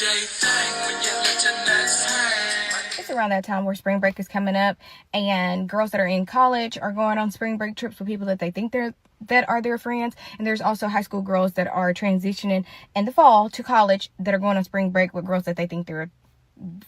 It's around that time where spring break is coming up, and girls that are in college are going on spring break trips with people that they think that are their friends. And there's also high school girls that are transitioning in the fall to college that are going on spring break with girls that they think they're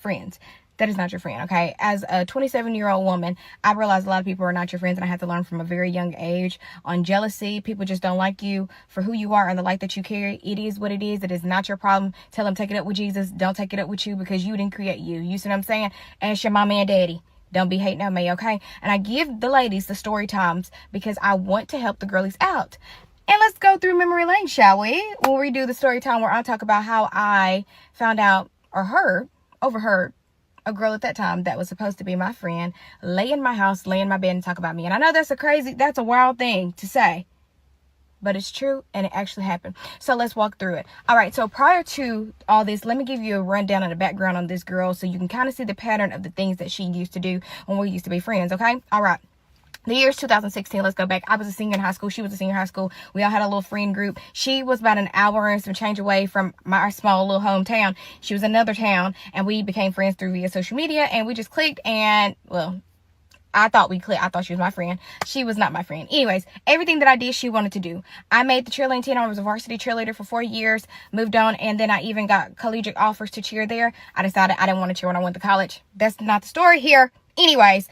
friends. That is not your friend, okay? As a 27-year-old woman, I realize a lot of people are not your friends, and I had to learn from a very young age on jealousy. People just don't like you for who you are and the light that you carry. It is what it is. It is not your problem. Tell them, take it up with Jesus. Don't take it up with you, because you didn't create you. You see what I'm saying? Ask your mama and daddy. Don't be hating on me, okay? And I give the ladies the story times because I want to help the girlies out. And let's go through memory lane, shall we? When we do the story time where I talk about how I found out or overheard a girl at that time that was supposed to be my friend lay in my house, lay in my bed and talk about me. And I know that's a wild thing to say, but it's true, and it actually happened. So let's walk through it. All right, so prior to all this, let me give you a rundown of the background on this girl so you can kind of see the pattern of the things that she used to do when we used to be friends, okay? All right. The year is 2016. Let's go back. I was a senior in high school. She was a senior in high school. We all had a little friend group. She was about an hour and some change away from my small little hometown. She was in another town, and we became friends through via social media, and we just clicked. And well, I thought we clicked. I thought she was my friend. She was not my friend. Anyways, everything that I did, she wanted to do. I made the cheerleading team. I was a varsity cheerleader for 4 years, moved on, and then I even got collegiate offers to cheer there. I decided I didn't want to cheer when I went to college. That's not the story here. Anyways,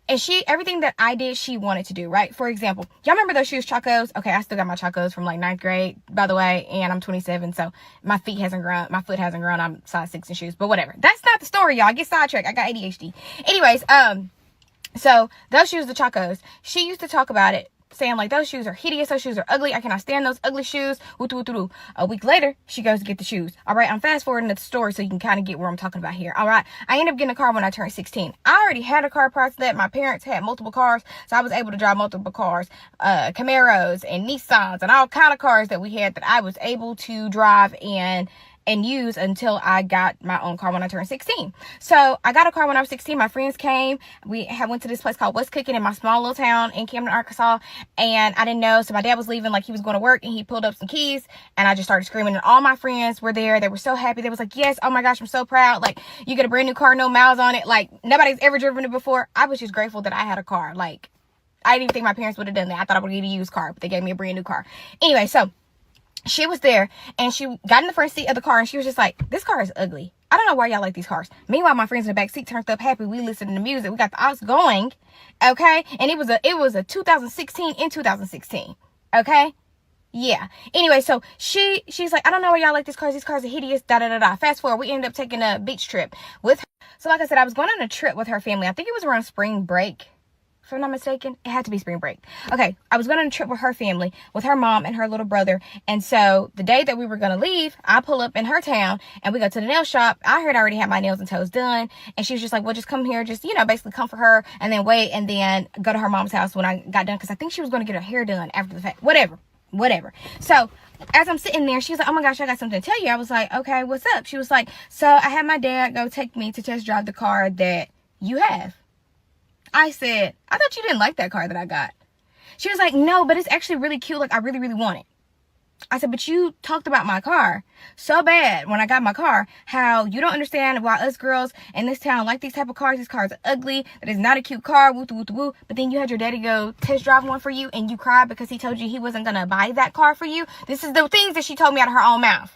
and everything that I did, she wanted to do, right? For example, y'all remember those shoes, Chacos? Okay, I still got my Chacos from like 9th grade, by the way, and I'm 27, so my foot hasn't grown. I'm size 6 in shoes, but whatever. That's not the story, y'all. I get sidetracked. I got ADHD. Anyways, so those shoes, the Chacos, she used to talk about it, saying like, those shoes are hideous, those shoes are ugly, I cannot stand those ugly shoes. A week later, she goes to get the shoes. All right, I'm fast forwarding the story so you can kind of get where I'm talking about here. All right, I ended up getting a car when I turned 16. I already had a car prior to that. My parents had multiple cars, so I was able to drive multiple cars, Camaros and Nissans and all kind of cars that we had that I was able to drive and use until I got my own car when I turned 16. So I got a car when I was 16. My friends came. We went to this place called West Cooking in my small little town in Camden, Arkansas. And I didn't know. So my dad was leaving, like he was going to work, and he pulled up some keys, and I just started screaming. And all my friends were there. They were so happy. They was like, yes, oh my gosh, I'm so proud. Like, you get a brand new car, no miles on it. Like, nobody's ever driven it before. I was just grateful that I had a car. Like, I didn't even think my parents would have done that. I thought I would get a used car, but they gave me a brand new car. Anyway, so she was there, and she got in the front seat of the car, and she was just like, this car is ugly. I don't know why y'all like these cars. Meanwhile, my friends in the back seat turned up happy. We listened to music. We got the aux going. Okay. And it was a 2016 in 2016. Okay. Yeah. Anyway, so she's like, I don't know why y'all like these cars. These cars are hideous. Fast forward, we ended up taking a beach trip with her. So like I said, I was going on a trip with her family. I think it was around spring break. If I'm not mistaken, it had to be spring break. Okay, I was going on a trip with her family, with her mom and her little brother. And so the day that we were going to leave, I pull up in her town and we go to the nail shop. I heard I already had my nails and toes done. And she was just like, well, just come here, just, basically comfort her and then wait and then go to her mom's house when I got done. Because I think she was going to get her hair done after the fact. Whatever. So as I'm sitting there, she's like, oh my gosh, I got something to tell you. I was like, okay, what's up? She was like, so I had my dad go take me to test drive the car that you have. I said, I thought you didn't like that car that I got. She was like, no, but it's actually really cute. Like, I really, really want it. I said, but you talked about my car so bad when I got my car, how you don't understand why us girls in this town like these type of cars. These cars are ugly. That is not a cute car. Woo, woo, woo. But then you had your daddy go test drive one for you and you cried because he told you he wasn't going to buy that car for you. This is the things that she told me out of her own mouth.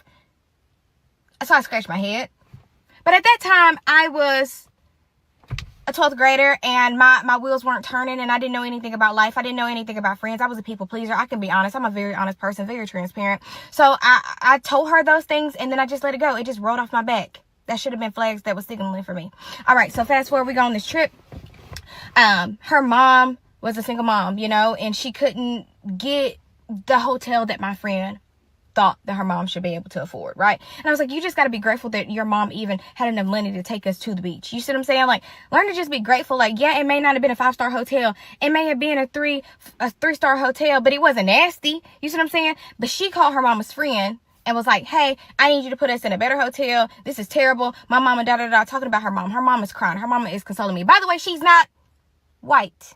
So I scratched my head. But at that time, I was a 12th grader and my wheels weren't turning and I didn't know anything about life. I didn't know anything about friends. I was a people pleaser. I can be honest. I'm a very honest person, very transparent. So I told her those things and then I just let it go. It just rolled off my back. That should have been flags that was signaling for me. All right. So fast forward, we go on this trip. Her mom was a single mom, and she couldn't get the hotel that my friend thought that her mom should be able to afford, right? And I was like, you just got to be grateful that your mom even had enough money to take us to the beach. You see what I'm saying? Like, learn to just be grateful. Like, yeah, it may not have been a 5-star hotel. It may have been a 3-star hotel, but it wasn't nasty. You see what I'm saying? But she called her mama's friend and was like, hey, I need you to put us in a better hotel. This is terrible. My mama, talking about her mom. Her mom is crying. Her mama is consoling me. By the way, she's not white.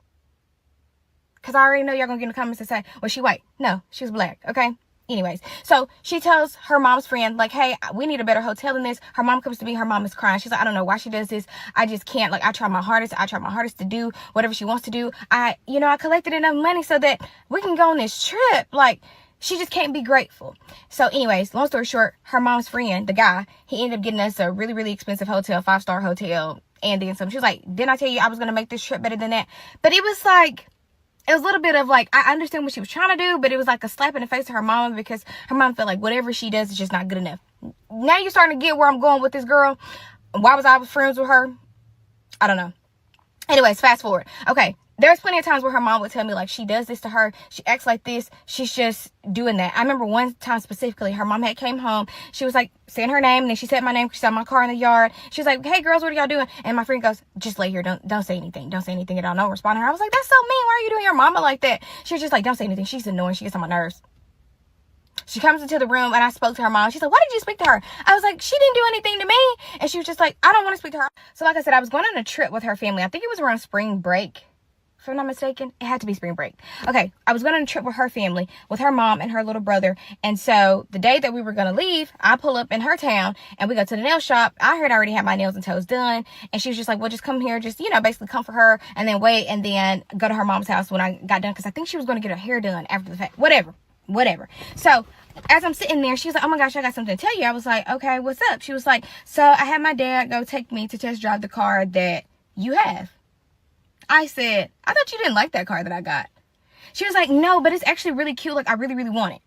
Because I already know y'all going to get in the comments and say, well, she white. No, she's black. Okay? Anyways, so she tells her mom's friend, like, hey, we need a better hotel than this. Her mom comes to me. Her mom is crying. She's like, I don't know why she does this. I just can't. Like, I try my hardest. I try my hardest to do whatever she wants to do. I collected enough money so that we can go on this trip. Like, she just can't be grateful. So anyways, long story short, her mom's friend, the guy, he ended up getting us a really, really expensive hotel, 5-star hotel. And then some. She was like, didn't I tell you I was going to make this trip better than that? But it was like, it was a little bit of like, I understand what she was trying to do, but it was like a slap in the face to her mama, because her mom felt like whatever she does is just not good enough. Now you're starting to get where I'm going with this girl. Why was I friends with her? I don't know. Anyways, fast forward. Okay. There's plenty of times where her mom would tell me, like, she does this to her. She acts like this. She's just doing that. I remember one time specifically, her mom had came home. She was like saying her name, and then she said my name. She saw my car in the yard. She was like, hey, girls, what are y'all doing? And my friend goes, just lay here. Don't say anything. Don't say anything at all. No respond to her. I was like, that's so mean. Why are you doing your mama like that? She was just like, don't say anything. She's annoying. She gets on my nerves. She comes into the room, and I spoke to her mom. She's like, why did you speak to her? I was like, she didn't do anything to me. And she was just like, I don't want to speak to her. So like I said, I was going on a trip with her family. I think it was around spring break. If I'm not mistaken, it had to be spring break. Okay, I was going on a trip with her family, with her mom and her little brother. And so the day that we were going to leave, I pull up in her town and we go to the nail shop. I heard I already had my nails and toes done. And she was just like, well, just come here, just, basically comfort her and then wait and then go to her mom's house when I got done. Because I think she was going to get her hair done after the fact. Whatever. So as I'm sitting there, she's like, oh my gosh, I got something to tell you. I was like, okay, what's up? She was like, so I had my dad go take me to test drive the car that you have. I said, I thought you didn't like that car that I got. She was like, no, but it's actually really cute. Like, I really, really want it.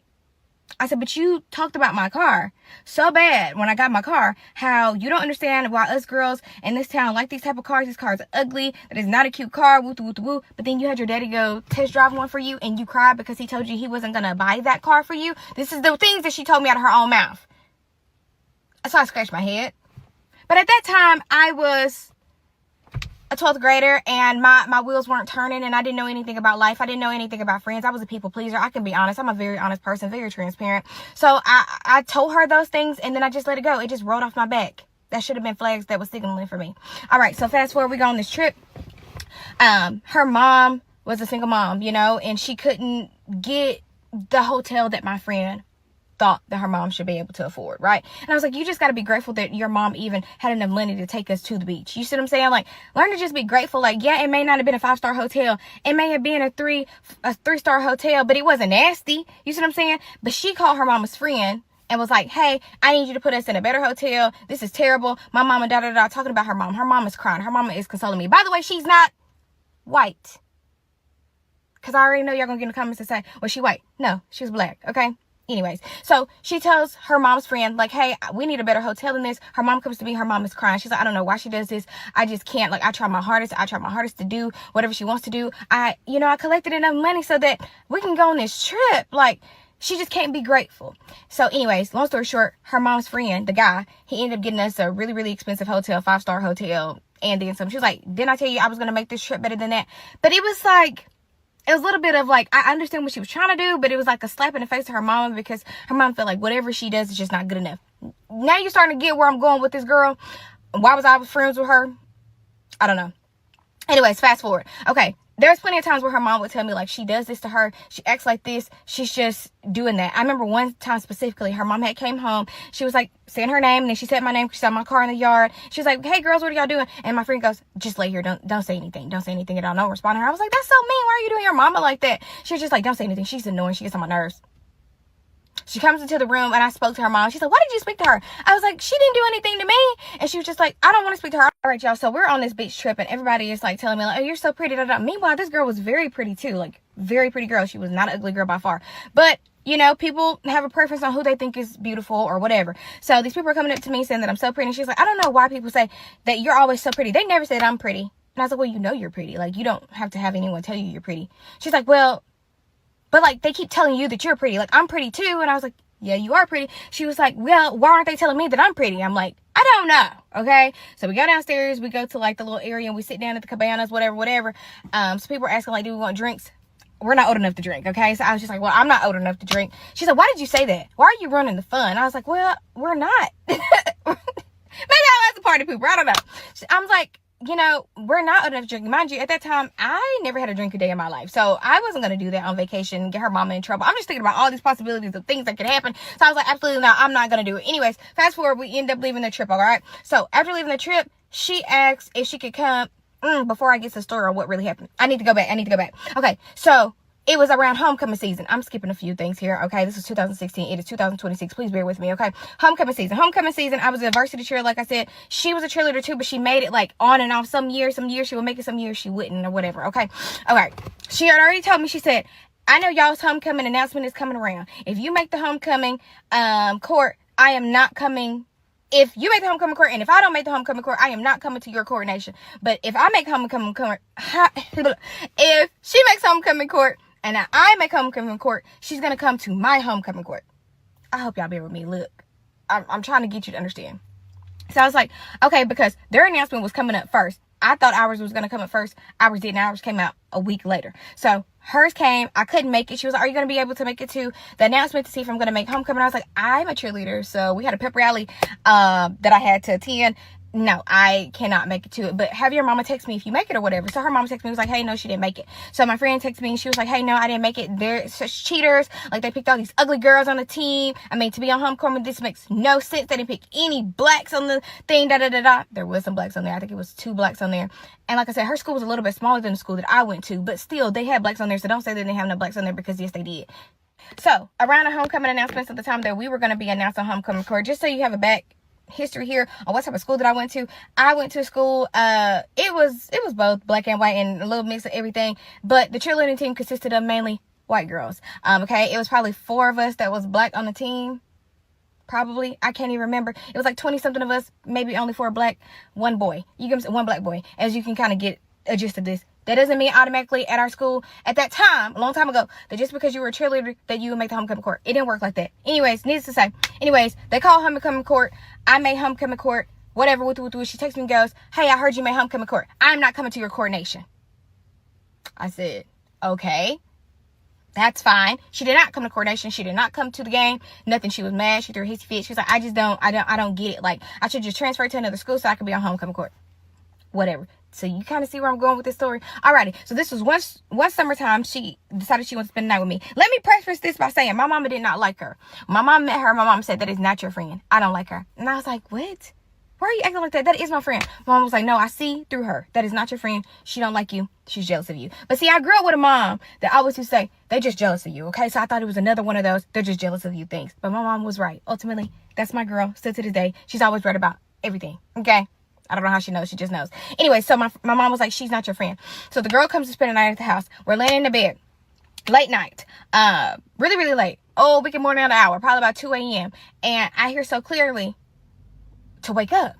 I said, but you talked about my car so bad when I got my car, how you don't understand why us girls in this town like these type of cars. These cars are ugly. That is not a cute car. Woo, woo, woo. But then you had your daddy go test drive one for you and you cried because he told you he wasn't going to buy that car for you. This is the things that she told me out of her own mouth. So I scratched my head. But at that time, I was a 12th grader and my wheels weren't turning and I didn't know anything about life. I didn't know anything about friends. I was a people pleaser. I can be honest. I'm a very honest person, very transparent. So I told her those things and then I just let it go. It just rolled off my back. That should have been flags that was signaling for me. All right. So fast forward, we go on this trip. Her mom was a single mom, and she couldn't get the hotel that my friend thought that her mom should be able to afford, right? And I was like, you just got to be grateful that your mom even had enough money to take us to the beach. You see what I'm saying? Like, learn to just be grateful. Like, yeah, it may not have been a 5-star hotel. It may have been a 3-star hotel, but it wasn't nasty. You see what I'm saying? But she called her mama's friend and was like, hey, I need you to put us in a better hotel. This is terrible. My mama, talking about her mom. Her mom is crying. Her mama is consoling me. By the way, she's not white. Because I already know y'all going to get in the comments and say, well, she white. No, she was black. Okay? Anyways, so she tells her mom's friend, like, hey, we need a better hotel than this. Her mom comes to me. Her mom is crying. She's like, I don't know why she does this. I just can't. Like, I try my hardest. I try my hardest to do whatever she wants to do. I collected enough money so that we can go on this trip. Like, she just can't be grateful. So anyways, long story short, her mom's friend, the guy, he ended up getting us a really, really expensive hotel, 5-star hotel. And then some. She was like, didn't I tell you I was going to make this trip better than that? But it was like, it was a little bit of like, I understand what she was trying to do, but it was like a slap in the face to her mama, because her mom felt like whatever she does is just not good enough. Now you're starting to get where I'm going with this girl. Why was I friends with her? I don't know. Anyways, fast forward. Okay. There's plenty of times where her mom would tell me, like, she does this to her. She acts like this. She's just doing that. I remember one time specifically, her mom had came home. She was like saying her name, and then she said my name. She saw my car in the yard. She was like, hey, girls, what are y'all doing? And my friend goes, just lay here. Don't say anything. Don't say anything at all. No respond to her. I was like, that's so mean. Why are you doing your mama like that? She was just like, don't say anything. She's annoying. She gets on my nerves. She comes into the room and I spoke to her mom. She's like, why did you speak to her? I was like, she didn't do anything to me. And she was just like, I don't want to speak to her. All right, y'all. So we're on this beach trip and everybody is like telling me, like, oh, you're so pretty. Meanwhile, this girl was very pretty too. Like, very pretty girl. She was not an ugly girl by far. But, people have a preference on who they think is beautiful or whatever. So these people are coming up to me saying that I'm so pretty. And she's like, I don't know why people say that you're always so pretty. They never said I'm pretty. And I was like, well, you're pretty. Like, you don't have to have anyone tell you you're pretty. She's like, well, but like, they keep telling you that you're pretty. Like, I'm pretty too. And I was like, yeah, you are pretty. She was like, well, why aren't they telling me that I'm pretty? I'm like, I don't know. Okay. So we go downstairs, we go to like the little area and we sit down at the cabanas, whatever. So people are asking, like, do we want drinks? We're not old enough to drink. Okay. So I was just like, well, I'm not old enough to drink. She's like, why did you say that? Why are you running the fun? I was like, well, we're not. Maybe I was a party pooper. I don't know. I was like, you know, we're not enough drinking. Mind you, at that time, I never had a drink a day in my life. So I wasn't going to do that on vacation and get her mama in trouble. I'm just thinking about all these possibilities of things that could happen. So I was like, absolutely not. I'm not going to do it. Anyways, fast forward, we end up leaving the trip, all right? So after leaving the trip, she asked if she could come. Before I get to the story on what really happened. I need to go back. Okay, so it was around homecoming season. I'm skipping a few things here, okay? This is 2016. It is 2026. Please bear with me, okay? Homecoming season. I was a varsity cheerleader, like I said. She was a cheerleader too, but she made it like on and off. Some years she would make it, some years she wouldn't, or whatever, okay? Okay. She had already told me, she said, I know y'all's homecoming announcement is coming around. If you make the homecoming court, I am not coming. If you make the homecoming court, and if I don't make the homecoming court, I am not coming to your coronation. But if I make homecoming court, if she makes homecoming court, and I make homecoming court, she's going to come to my homecoming court. I hope y'all bear with me. Look, I'm trying to get you to understand. So I was like, okay, because their announcement was coming up first. I thought ours was going to come up first. Ours didn't. Ours came out a week later. So hers came. I couldn't make it. She was like, are you going to be able to make it to the announcement to see if I'm going to make homecoming? I was like, I'm a cheerleader. So we had a pep rally that I had to attend. No, I cannot make it to it. But have your mama text me if you make it or whatever. So her mama texted me, was like, hey, no, she didn't make it. So my friend texted me and she was like, hey, no, I didn't make it. They're such cheaters. Like, they picked all these ugly girls on the team. I mean, to be on homecoming, this makes no sense. They didn't pick any blacks on the thing, There was some blacks on there. I think it was 2 blacks on there. And like I said, her school was a little bit smaller than the school that I went to. But still, they had blacks on there. So don't say they didn't have no blacks on there, because yes, they did. So around the homecoming announcements at the time that we were going to be announced on homecoming court, just so you have a back history here on what type of school that I went to. I went to a school, it was both black and white and a little mix of everything, but the cheerleading team consisted of mainly white girls. Okay, it was probably 4 of us that was black on the team. Probably, I can't even remember. It was like 20 something of us, maybe only 4 black, 1 boy. You can 1 black boy, as you can kind of get a gist of this. That doesn't mean automatically at our school at that time, a long time ago, that just because you were a cheerleader that you would make the homecoming court. It didn't work like that. Anyways, needless to say. Anyways, they called homecoming court. I made homecoming court. Whatever. She texts me and goes, hey, I heard you made homecoming court. I'm not coming to your coronation. I said, okay, that's fine. She did not come to coronation. She did not come to the game. Nothing. She was mad. She threw a hissy fit. She was like, I don't get it. Like, I should just transfer to another school so I could be on homecoming court. Whatever. So you kind of see where I'm going with this story. Alrighty. So this was one summertime. She decided she wanted to spend the night with me. Let me preface this by saying my mama did not like her. My mom met her. My mom said, that is not your friend. I don't like her. And I was like, what? Why are you acting like that? That is my friend. My mom was like, no, I see through her. That is not your friend. She don't like you. She's jealous of you. But see, I grew up with a mom that always used to say, they just jealous of you. Okay. So I thought it was another one of those, they're just jealous of you things. But my mom was right. Ultimately, that's my girl. Still to this day. She's always right about everything. Okay. I don't know how she knows. She just knows. Anyway, so my mom was like, she's not your friend. So the girl comes to spend the night at the house. We're laying in the bed. Late night. Really, really late. Oh, we can more than an hour. Probably about 2 a.m. And I hear so clearly to wake up.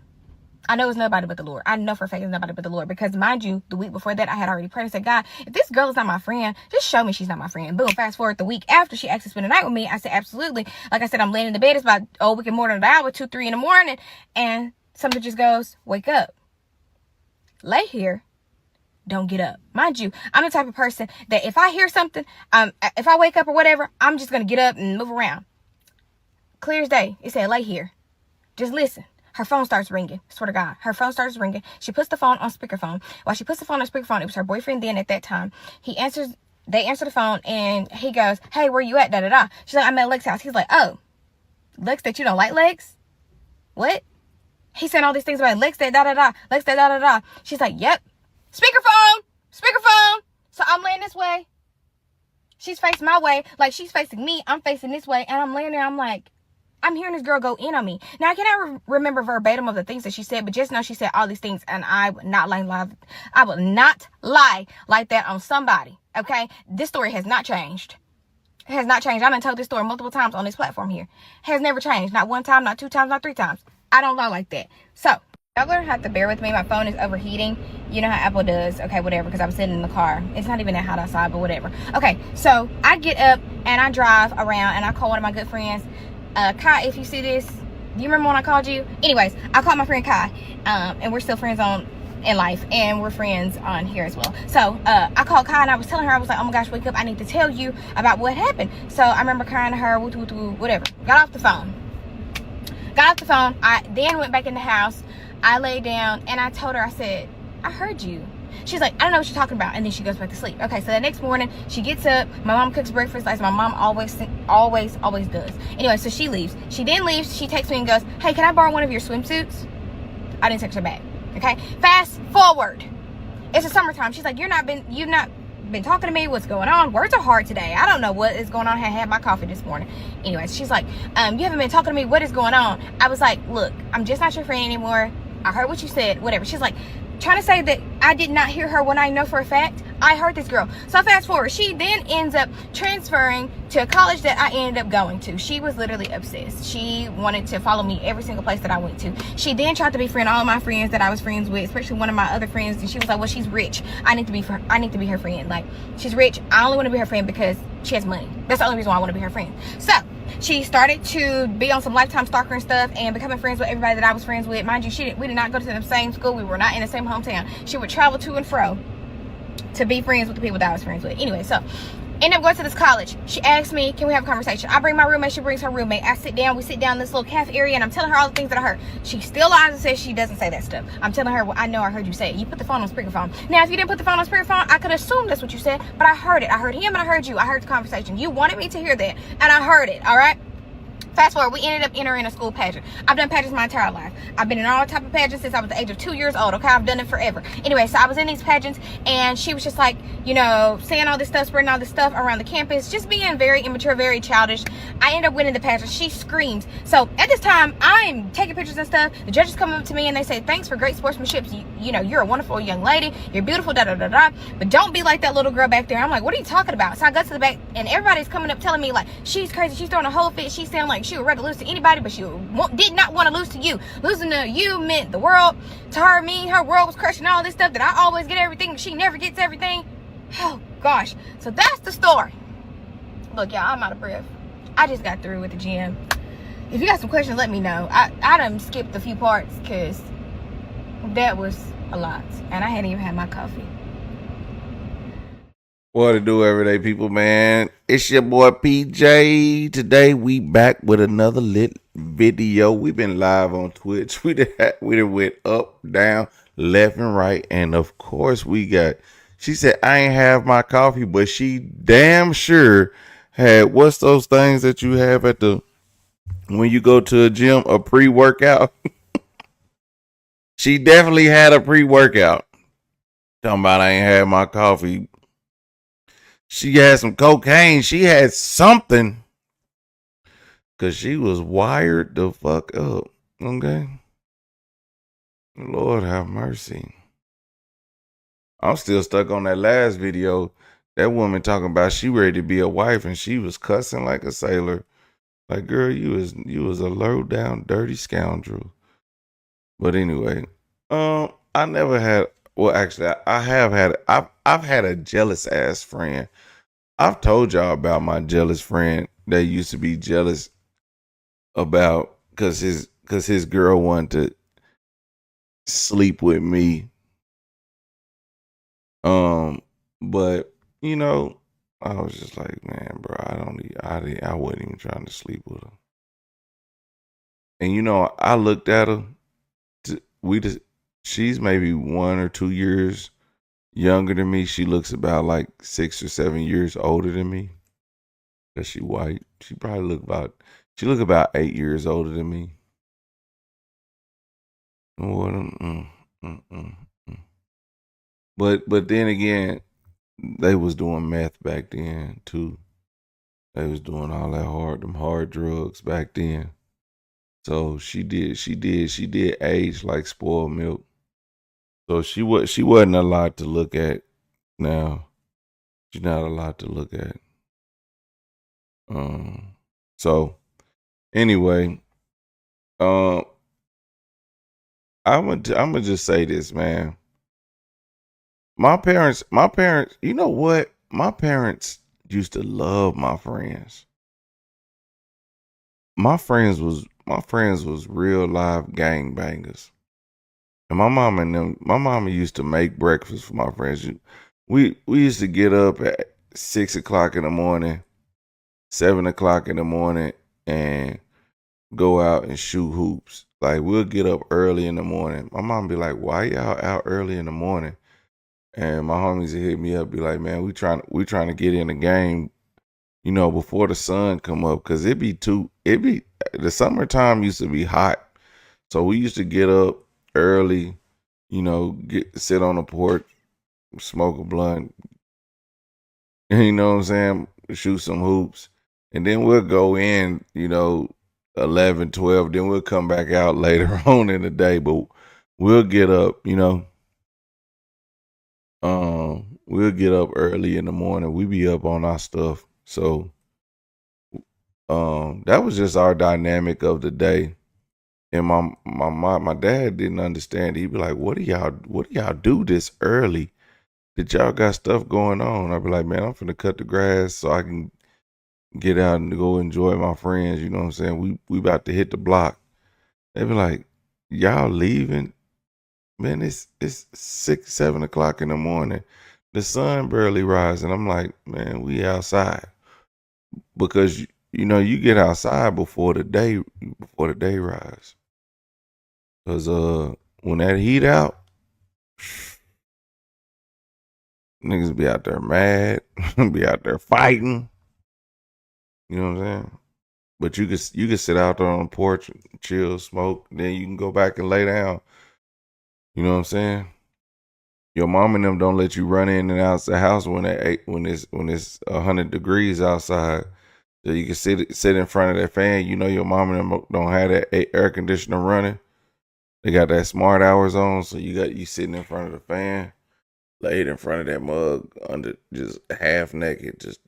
I know it's nobody but the Lord. I know for a fact it's nobody but the Lord. Because mind you, the week before that, I had already prayed and said, God, if this girl is not my friend, just show me she's not my friend. Boom. Fast forward the week after she asked to spend the night with me. I said, absolutely. Like I said, I'm laying in the bed. It's about, we can more than an hour, 2, 3 in the morning. And something just goes, wake up. Lay here. Don't get up. Mind you, I'm the type of person that if I hear something, if I wake up or whatever, I'm just going to get up and move around. Clear as day. It said, lay here. Just listen. Her phone starts ringing. Swear to God. Her phone starts ringing. She puts the phone on speakerphone. While she puts the phone on speakerphone, it was her boyfriend then at that time. They answer the phone and he goes, hey, where you at? Da da da. She's like, I'm at Lex's house. He's like, oh, Lex that you don't like Lex? What? He said all these things about Lex that da da da. Lex that da da da. She's like, yep. Speakerphone. So I'm laying this way. She's facing my way. Like she's facing me. I'm facing this way. And I'm laying there. I'm like, I'm hearing this girl go in on me. Now, I cannot remember verbatim of the things that she said, but just know she said all these things, and I would not lie like that on somebody, okay? This story has not changed. It has not changed. I done told this story multiple times on this platform here. It has never changed. Not 1 time, not 2 times, not 3 times. I don't lie like that. So, y'all gonna have to bear with me. My phone is overheating. You know how Apple does. Okay, whatever, because I'm sitting in the car. It's not even that hot outside, but whatever. Okay, so I get up, and I drive around, and I call one of my good friends. Kai, if you see this, do you remember when I called you? Anyways, I called my friend Kai, and we're still friends in life, and we're friends on here as well. So I called Kai, and I was telling her, I was like, oh my gosh, wake up, I need to tell you about what happened. So I remember crying to her, whatever. Got off the phone. I then went back in the house. I laid down, and I told her, I said, I heard you. She's like, I don't know what you're talking about. And then she goes back to sleep. Okay, so the next morning, she gets up. My mom cooks breakfast like my mom always does. Anyway, so she leaves. She then leaves. She texts me and goes, hey, can I borrow one of your swimsuits? I didn't text her back. Okay, fast forward. It's the summertime. She's like, you've not been talking to me. What's going on? Words are hard today. I don't know what is going on. I had my coffee this morning. Anyways, she's like, you haven't been talking to me. What is going on? I was like, look, I'm just not your friend anymore. I heard what you said, whatever. She's like, trying to say that I did not hear her when I know for a fact I heard this girl. So fast forward, she then ends up transferring to a college that I ended up going to. She was literally obsessed. She wanted to follow me every single place that I went to. She then tried to befriend all of my friends that I was friends with, especially one of my other friends. And she was like, well, she's rich. I need to be her friend. Like, she's rich. I only want to be her friend because she has money. That's the only reason why I want to be her friend. So she started to be on some Lifetime stalker and stuff and becoming friends with everybody that I was friends with. Mind you, we did not go to the same school. We were not in the same hometown. She would travel to and fro to be friends with the people that I was friends with. Anyway, so end up going to this college. She asked me, can we have a conversation? I bring my roommate, she brings her roommate. I sit down, we sit down in this little cafe area, and I'm telling her all the things that I heard. She still lies and says she doesn't say that stuff. I'm telling her, well, I know I heard you say it. You put the phone on speakerphone. Now, if you didn't put the phone on speakerphone, I could assume that's what you said, but I heard it. I heard him and I heard you. I heard the conversation. You wanted me to hear that, and I heard it, all right? Fast forward, we ended up entering a school pageant. I've done pageants my entire life. I've been in all type of pageants since I was the age of 2 years old, okay? I've done it forever. Anyway, so I was in these pageants, and she was just like, you know, saying all this stuff, spreading all this stuff around the campus, just being very immature, very childish. I end up winning the pageant. She screams. So at this time, I'm taking pictures and stuff. The judges come up to me, and they say, thanks for great sportsmanship. You know, you're a wonderful young lady. You're beautiful, da-da-da-da. But don't be like that little girl back there. I'm like, what are you talking about? So I go to the back, and everybody's coming up telling me, like, she's crazy. She's throwing a whole fit. She's saying, like, she would rather lose to anybody, but she did not want to lose to you. Losing to you meant the world. To her, her world was crushing all this stuff that I always get everything. She never gets everything. Oh, gosh. So that's the story. Look, y'all, I'm out of breath. I just got through with the gym. If you got some questions, let me know. I done skipped a few parts because that was a lot. And I hadn't even had my coffee. What to do, everyday people, man? It's your boy PJ. Today we back with another lit video. We've been live on Twitch. We done went up, down, left, and right. And of course she said I ain't have my coffee, but she damn sure had, what's those things that you have when you go to a gym, a pre-workout? She definitely had a pre-workout. Talking about I ain't had my coffee. She had some cocaine. She had something. Because she was wired the fuck up. Okay? Lord have mercy. I'm still stuck on that last video. That woman talking about she ready to be a wife and she was cussing like a sailor. Like, girl, you was a low down, dirty scoundrel. But anyway, I never had, well, actually, I've had a jealous ass friend. I've told y'all about my jealous friend that used to be jealous about because his girl wanted to sleep with me. But you know, I was just like, man, bro, I wasn't even trying to sleep with her. And you know, I looked at her. She's maybe 1 or 2 years younger than me. She looks about like 6 or 7 years older than me. Cause she white. She look about 8 years older than me. But then again, they was doing meth back then too. They was doing all that them hard drugs back then. So she did age like spoiled milk. So she wasn't a lot to look at now. She's not a lot to look at. So anyway, I'm gonna just say this, man. My parents, you know what? My parents used to love my friends. My friends was real live gangbangers. And my mama used to make breakfast for my friends. We used to get up at 6 o'clock in the morning, 7 o'clock in the morning, and go out and shoot hoops. like we'll get up early in the morning. My mom be like, "Why y'all out early in the morning?" And my homies would hit me up, be like, "Man, we trying to get in the game, before the sun come up, cause it be the summertime used to be hot, so we used to get up early, sit on the porch, smoke a blunt, you know what I'm saying, shoot some hoops, and then we'll go in, 11, 12. Then we'll come back out later on in the day, but we'll get up, we'll get up early in the morning. We be up on our stuff, so that was just our dynamic of the day. And my dad didn't understand. He'd be like, what do y'all do this early? Did y'all got stuff going on? I'd be like, man, I'm finna cut the grass so I can get out and go enjoy my friends. You know what I'm saying? We about to hit the block. They'd be like, y'all leaving? Man, it's 6, 7 o'clock in the morning. The sun barely rising. I'm like, man, we outside. Because you get outside before the day rise. Cause when that heat out, niggas be out there mad, be out there fighting. You know what I'm saying? But you can sit out there on the porch, chill, smoke, then you can go back and lay down. You know what I'm saying? Your mom and them don't let you run in and out the house when it's 100 degrees outside. So you can sit in front of that fan. You know your mom and them don't have that air conditioner running. They got that smart hours on, so you sitting in front of the fan, laid in front of that mug under just half naked, just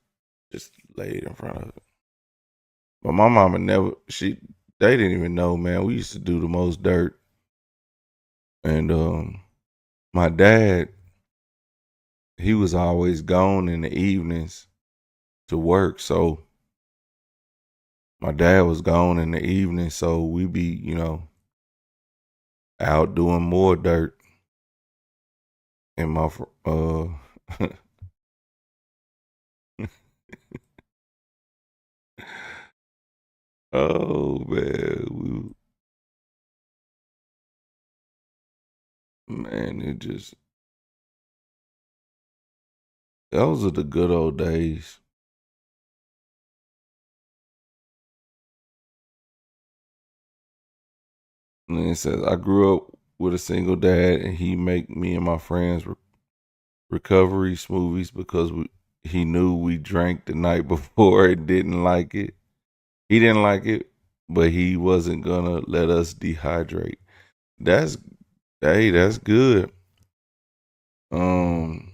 laid in front of it. But my mama never they didn't even know, man. We used to do the most dirt. And my dad, he was always gone in the evenings to work. So my dad was gone in the evening, so we be, out doing more dirt. And my oh man, man, those are the good old days. And it says I grew up with a single dad, and he make me and my friends recovery smoothies because he knew we drank the night before and didn't like it. He didn't like it, but he wasn't gonna let us dehydrate. That's Hey, that's good. Um,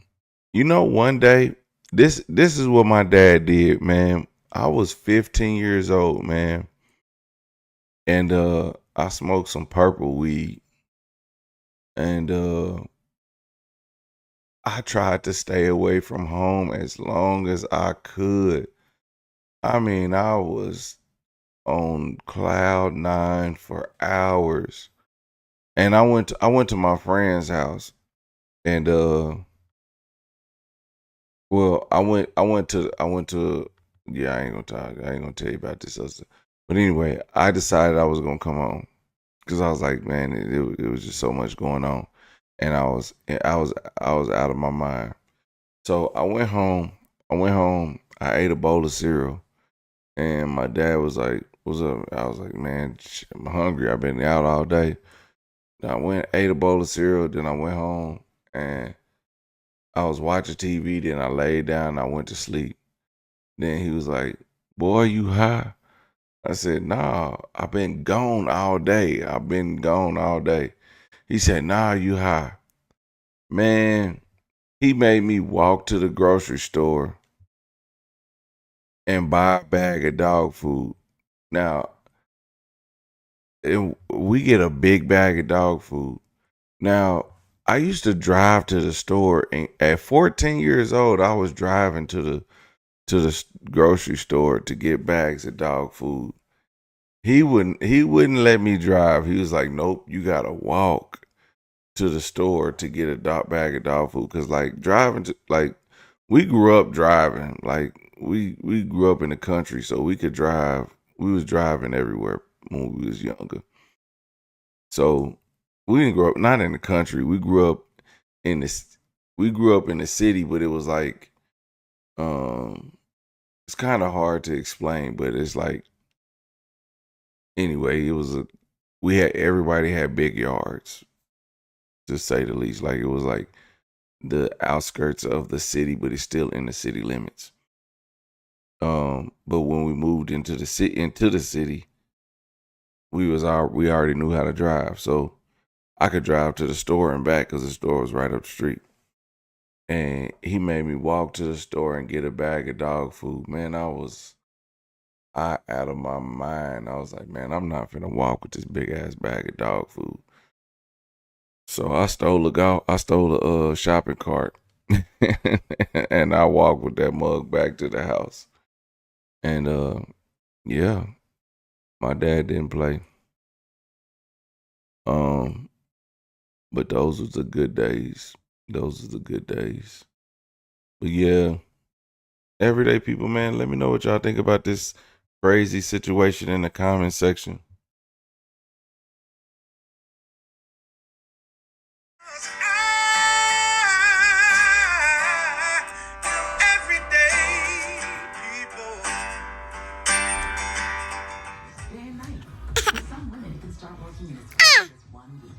one day, this is what my dad did, man. I was 15 years old, man, and I smoked some purple weed, and I tried to stay away from home as long as I could. I mean, I was on cloud nine for hours. And I went to my friend's house, and well, I went to yeah, I ain't gonna tell you about this other. But anyway, I decided I was gonna come home because I was like, man, it was just so much going on, and I was out of my mind. So I went home. I ate a bowl of cereal, and my dad was like, "What's up?" I was like, "Man, I'm hungry. I've been out all day." I went, ate a bowl of cereal, then I went home and I was watching TV, then I laid down and I went to sleep. Then he was like, "Boy, you high?" I said, "Nah, I've been gone all day. I've been gone all day." He said, "Nah, you high." Man, he made me walk to the grocery store and buy a bag of dog food. Now, we get a big bag of dog food. Now, I used to drive to the store, and at 14 years old, I was driving to the grocery store to get bags of dog food. He wouldn't let me drive. He was like, "Nope, you gotta walk to the store to get a bag of dog food." Cause like driving to like we grew up driving. Like we grew up in the country, so we could drive. We was driving everywhere when we was younger. So we didn't grow up not in the country. We grew up in this. We grew up in the city, but it was like, it's kind of hard to explain. But it's like, anyway, it was a. We had everybody had big yards, to say the least. Like it was like the outskirts of the city, but it's still in the city limits. But when we moved into the city, we already knew how to drive, so I could drive to the store and back because the store was right up the street. And he made me walk to the store and get a bag of dog food. Man, I out of my mind. I was like, man, I'm not finna walk with this big ass bag of dog food. So I stole a shopping cart, and I walked with that mug back to the house. And yeah, my dad didn't play. Um, but those was the good days. Those was the good days. But yeah, everyday people, man, let me know what y'all think about this crazy situation in the comment section. Day and night. For some women, it can start working in as fast as 1 week.